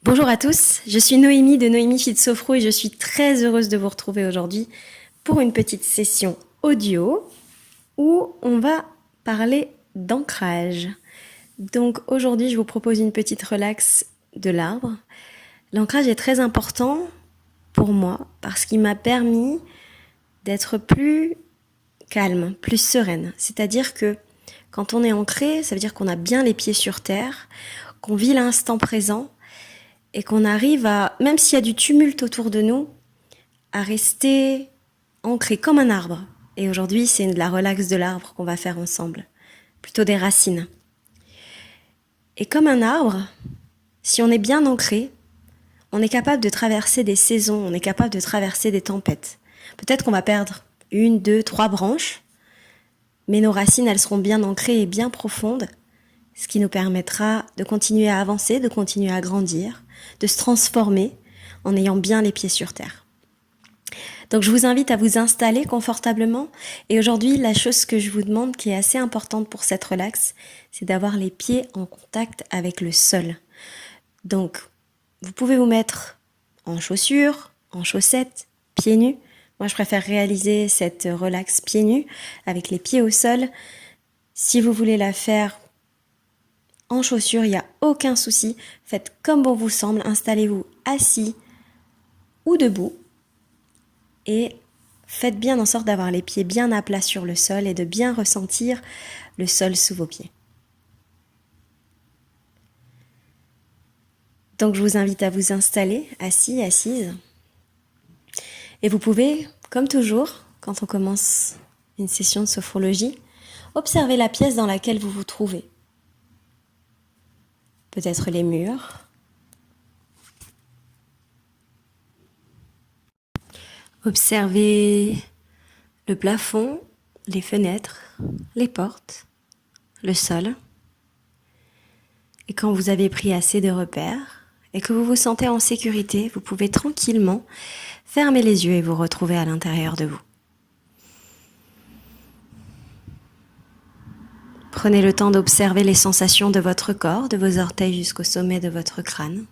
Bonjour à tous, je suis Noémie de Noémie Fit Sophro et je suis très heureuse de vous retrouver aujourd'hui pour une petite session audio où on va parler d'ancrage. Donc aujourd'hui, je vous propose une petite relax de l'arbre. L'ancrage est très important pour moi parce qu'il m'a permis d'être plus calme, plus sereine. C'est-à-dire que quand on est ancré, ça veut dire qu'on a bien les pieds sur terre, qu'on vit l'instant présent et qu'on arrive à, même s'il y a du tumulte autour de nous, à rester ancré comme un arbre. Et aujourd'hui, c'est de la relaxe de l'arbre qu'on va faire ensemble, plutôt des racines. Et comme un arbre, si on est bien ancré, on est capable de traverser des saisons, on est capable de traverser des tempêtes. Peut-être qu'on va perdre 1, 2, 3 branches, mais nos racines, elles seront bien ancrées et bien profondes, ce qui nous permettra de continuer à avancer, de continuer à grandir, de se transformer en ayant bien les pieds sur terre. Donc je vous invite à vous installer confortablement et aujourd'hui la chose que je vous demande qui est assez importante pour cette relax, c'est d'avoir les pieds en contact avec le sol. Donc vous pouvez vous mettre en chaussures, en chaussettes, pieds nus. Moi je préfère réaliser cette relax pieds nus avec les pieds au sol. Si vous voulez la faire en chaussures, il n'y a aucun souci. Faites comme bon vous semble, installez-vous assis ou debout. Et faites bien en sorte d'avoir les pieds bien à plat sur le sol et de bien ressentir le sol sous vos pieds. Donc je vous invite à vous installer, assis, assise. Et vous pouvez, comme toujours, quand on commence une session de sophrologie, observer la pièce dans laquelle vous vous trouvez. Peut-être les murs. Observez le plafond, les fenêtres, les portes, le sol. Et quand vous avez pris assez de repères et que vous vous sentez en sécurité, vous pouvez tranquillement fermer les yeux et vous retrouver à l'intérieur de vous. Prenez le temps d'observer les sensations de votre corps, de vos orteils jusqu'au sommet de votre crâne.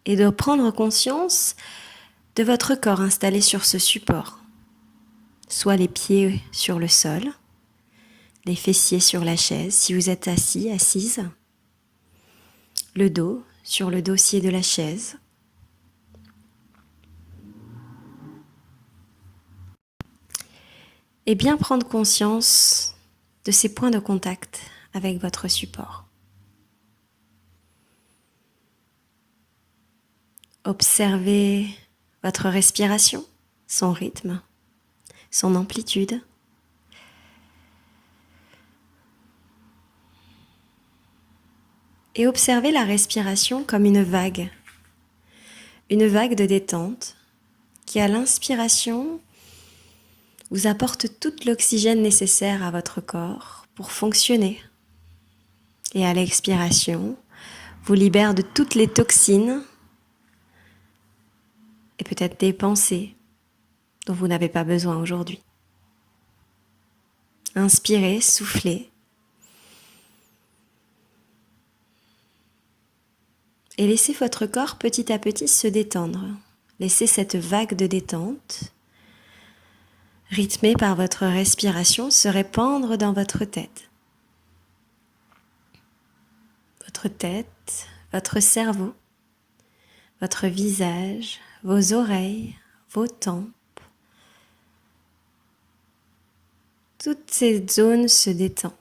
Et de prendre conscience de votre corps installé sur ce support. Soit les pieds sur le sol, les fessiers sur la chaise, si vous êtes assis, assise. Le dos sur le dossier de la chaise. Et bien prendre conscience de ces points de contact avec votre support. Observez votre respiration, son rythme, son amplitude. Et observez la respiration comme une vague de détente qui à l'inspiration vous apporte tout l'oxygène nécessaire à votre corps pour fonctionner. Et à l'expiration, vous libère de toutes les toxines et peut-être des pensées dont vous n'avez pas besoin aujourd'hui. Inspirez, soufflez. Et laissez votre corps petit à petit se détendre. Laissez cette vague de détente, rythmée par votre respiration, se répandre dans votre tête. Votre tête, votre cerveau, votre visage, vos oreilles, vos tempes. Toute cette zone se détend.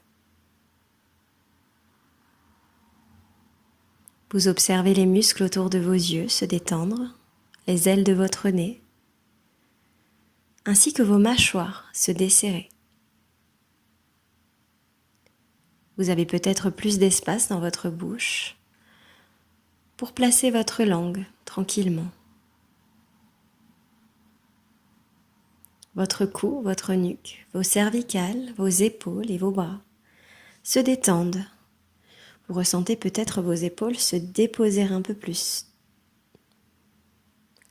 Vous observez les muscles autour de vos yeux se détendre, les ailes de votre nez, ainsi que vos mâchoires se desserrer. Vous avez peut-être plus d'espace dans votre bouche pour placer votre langue tranquillement. Votre cou, votre nuque, vos cervicales, vos épaules et vos bras se détendent. Vous ressentez peut-être vos épaules se déposer un peu plus.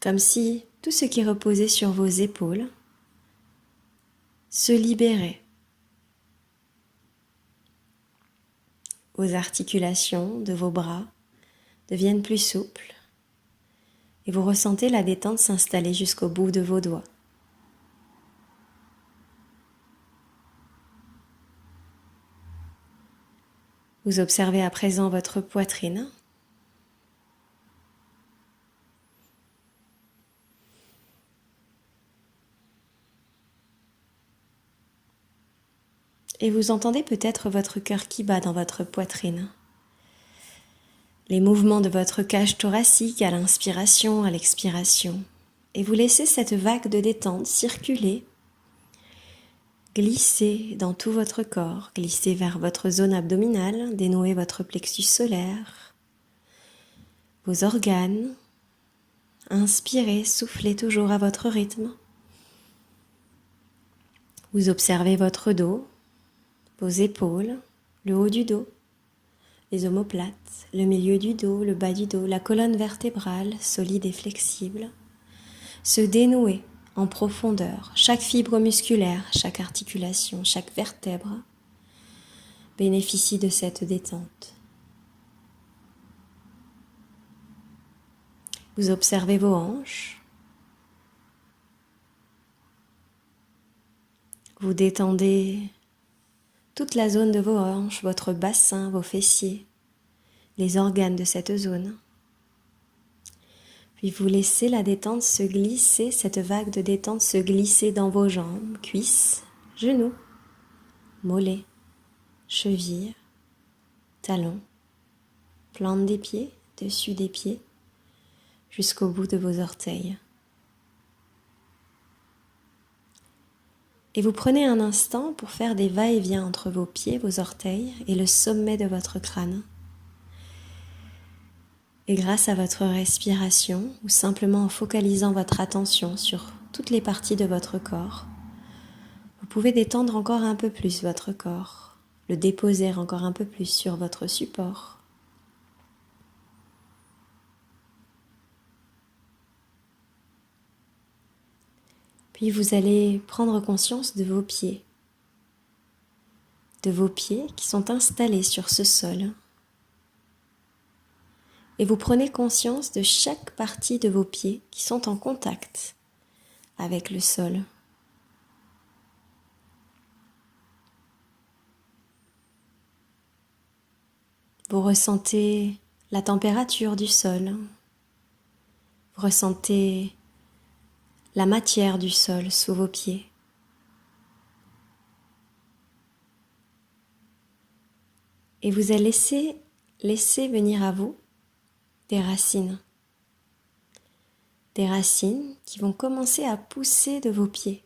Comme si tout ce qui reposait sur vos épaules se libérait. vos articulations de vos bras deviennent plus souples et vous ressentez la détente s'installer jusqu'au bout de vos doigts. Vous observez à présent votre poitrine. Et vous entendez peut-être votre cœur qui bat dans votre poitrine. Les mouvements de votre cage thoracique à l'inspiration, à l'expiration. Et vous laissez cette vague de détente circuler, glisser dans tout votre corps, glisser vers votre zone abdominale, dénouer votre plexus solaire, vos organes. Inspirez, soufflez toujours à votre rythme. Vous observez votre dos, vos épaules, le haut du dos, les omoplates, le milieu du dos, le bas du dos, la colonne vertébrale solide et flexible, se dénouer en profondeur. Chaque fibre musculaire, chaque articulation, chaque vertèbre bénéficie de cette détente. Vous observez vos hanches. Vous détendez toute la zone de vos hanches, votre bassin, vos fessiers, les organes de cette zone. Puis vous laissez la détente se glisser, cette vague de détente se glisser dans vos jambes, cuisses, genoux, mollets, chevilles, talons, plante des pieds, dessus des pieds, jusqu'au bout de vos orteils. Et vous prenez un instant pour faire des va-et-vient entre vos pieds, vos orteils et le sommet de votre crâne. Et grâce à votre respiration, ou simplement en focalisant votre attention sur toutes les parties de votre corps, vous pouvez détendre encore un peu plus votre corps, le déposer encore un peu plus sur votre support. Puis vous allez prendre conscience de vos pieds qui sont installés sur ce sol. Et vous prenez conscience de chaque partie de vos pieds qui sont en contact avec le sol. Vous ressentez la température du sol. Vous ressentez la matière du sol sous vos pieds. Et vous allez laisser venir à vous des racines. Des racines qui vont commencer à pousser de vos pieds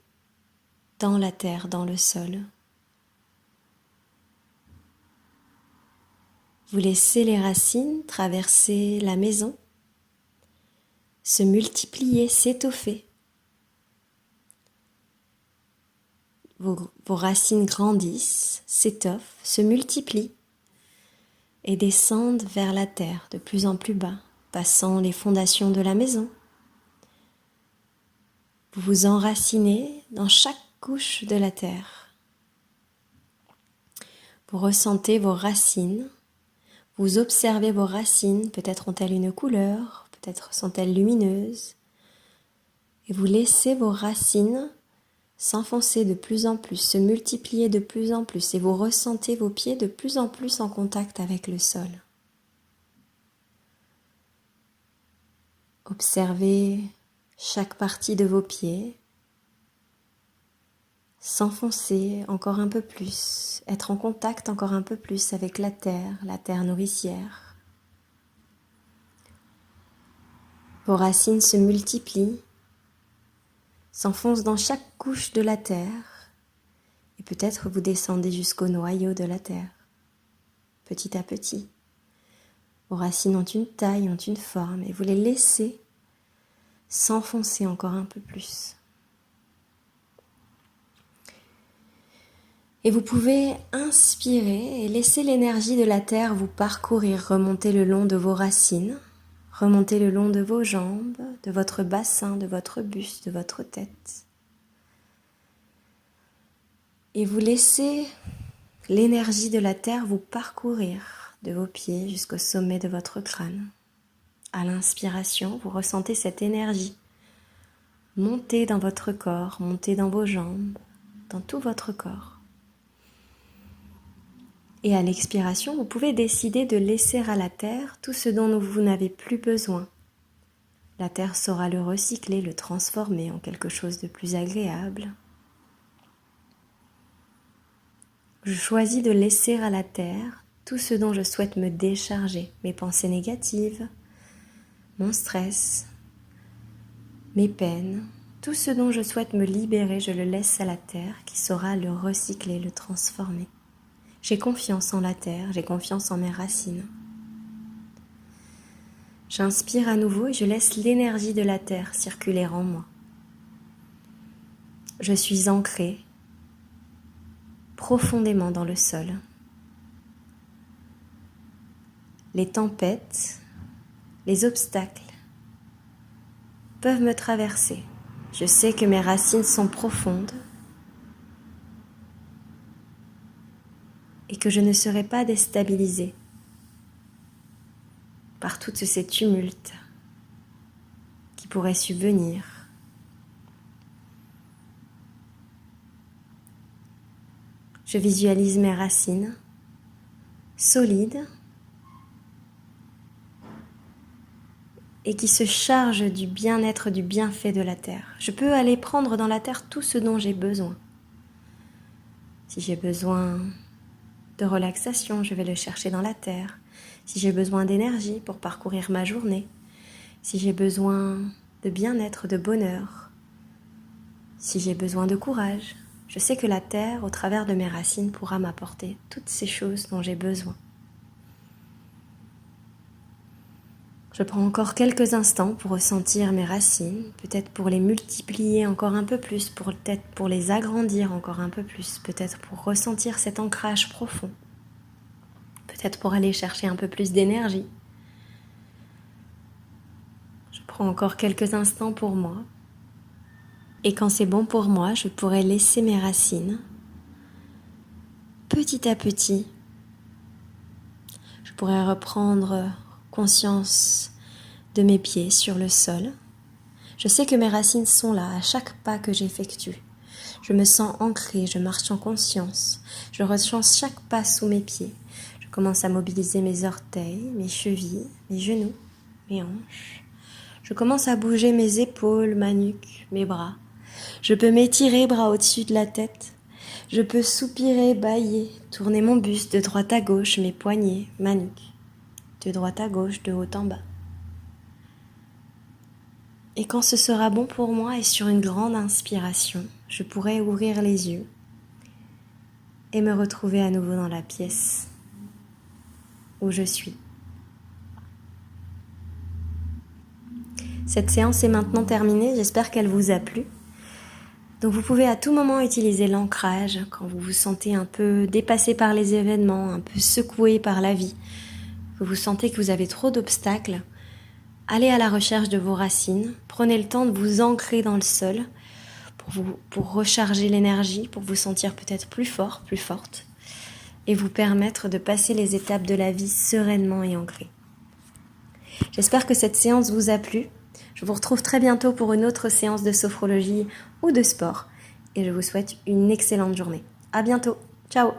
dans la terre, dans le sol. Vous laissez les racines traverser la maison, se multiplier, s'étoffer. Vos racines grandissent, s'étoffent, se multiplient et descendent vers la terre de plus en plus bas, passant les fondations de la maison. Vous vous enracinez dans chaque couche de la terre. Vous ressentez vos racines, vous observez vos racines, peut-être ont-elles une couleur, peut-être sont-elles lumineuses, et vous laissez vos racines s'enfoncer de plus en plus, se multiplier de plus en plus, et vous ressentez vos pieds de plus en plus en contact avec le sol. Observez chaque partie de vos pieds s'enfoncer encore un peu plus, être en contact encore un peu plus avec la terre nourricière. Vos racines se multiplient, s'enfoncent dans chaque couche de la terre et peut-être vous descendez jusqu'au noyau de la terre, petit à petit. Vos racines ont une taille, ont une forme et vous les laissez s'enfoncer encore un peu plus. Et vous pouvez inspirer et laisser l'énergie de la terre vous parcourir, remonter le long de vos racines, remonter le long de vos jambes, de votre bassin, de votre buste, de votre tête. Et vous laissez l'énergie de la terre vous parcourir de vos pieds jusqu'au sommet de votre crâne. À l'inspiration, vous ressentez cette énergie monter dans votre corps, monter dans vos jambes, dans tout votre corps. Et à l'expiration, vous pouvez décider de laisser à la terre tout ce dont vous n'avez plus besoin. La terre saura le recycler, le transformer en quelque chose de plus agréable. Je choisis de laisser à la terre tout ce dont je souhaite me décharger, mes pensées négatives, mon stress, mes peines, tout ce dont je souhaite me libérer, je le laisse à la terre qui saura le recycler, le transformer. J'ai confiance en la terre, j'ai confiance en mes racines. J'inspire à nouveau et je laisse l'énergie de la terre circuler en moi. Je suis ancrée profondément dans le sol. Les tempêtes, les obstacles peuvent me traverser. Je sais que mes racines sont profondes et que je ne serai pas déstabilisée par tous ces tumultes qui pourraient subvenir. Je visualise mes racines solides et qui se chargent du bien-être, du bienfait de la terre. Je peux aller prendre dans la terre tout ce dont j'ai besoin. Si j'ai besoin de relaxation, je vais le chercher dans la terre. Si j'ai besoin d'énergie pour parcourir ma journée, si j'ai besoin de bien-être, de bonheur, si j'ai besoin de courage, je sais que la terre, au travers de mes racines, pourra m'apporter toutes ces choses dont j'ai besoin. Je prends encore quelques instants pour ressentir mes racines, peut-être pour les multiplier encore un peu plus, peut-être pour les agrandir encore un peu plus, peut-être pour ressentir cet ancrage profond, peut-être pour aller chercher un peu plus d'énergie. Je prends encore quelques instants pour moi. Et quand c'est bon pour moi, je pourrais laisser mes racines petit à petit. Je pourrais reprendre conscience de mes pieds sur le sol. Je sais que mes racines sont là à chaque pas que j'effectue. Je me sens ancrée, je marche en conscience. Je ressens chaque pas sous mes pieds. Je commence à mobiliser mes orteils, mes chevilles, mes genoux, mes hanches. Je commence à bouger mes épaules, ma nuque, mes bras. Je peux m'étirer bras au-dessus de la tête. Je peux soupirer, bâiller, tourner mon buste de droite à gauche, mes poignets, ma nuque. De droite à gauche, de haut en bas. Et quand ce sera bon pour moi et sur une grande inspiration, je pourrai ouvrir les yeux et me retrouver à nouveau dans la pièce où je suis. Cette séance est maintenant terminée, j'espère qu'elle vous a plu. Donc vous pouvez à tout moment utiliser l'ancrage quand vous vous sentez un peu dépassé par les événements, un peu secoué par la vie, que vous sentez que vous avez trop d'obstacles. Allez à la recherche de vos racines, prenez le temps de vous ancrer dans le sol pour recharger l'énergie, pour vous sentir peut-être plus fort, plus forte et vous permettre de passer les étapes de la vie sereinement et ancrée. J'espère que cette séance vous a plu. Je vous retrouve très bientôt pour une autre séance de sophrologie ou de sport et je vous souhaite une excellente journée. À bientôt. Ciao.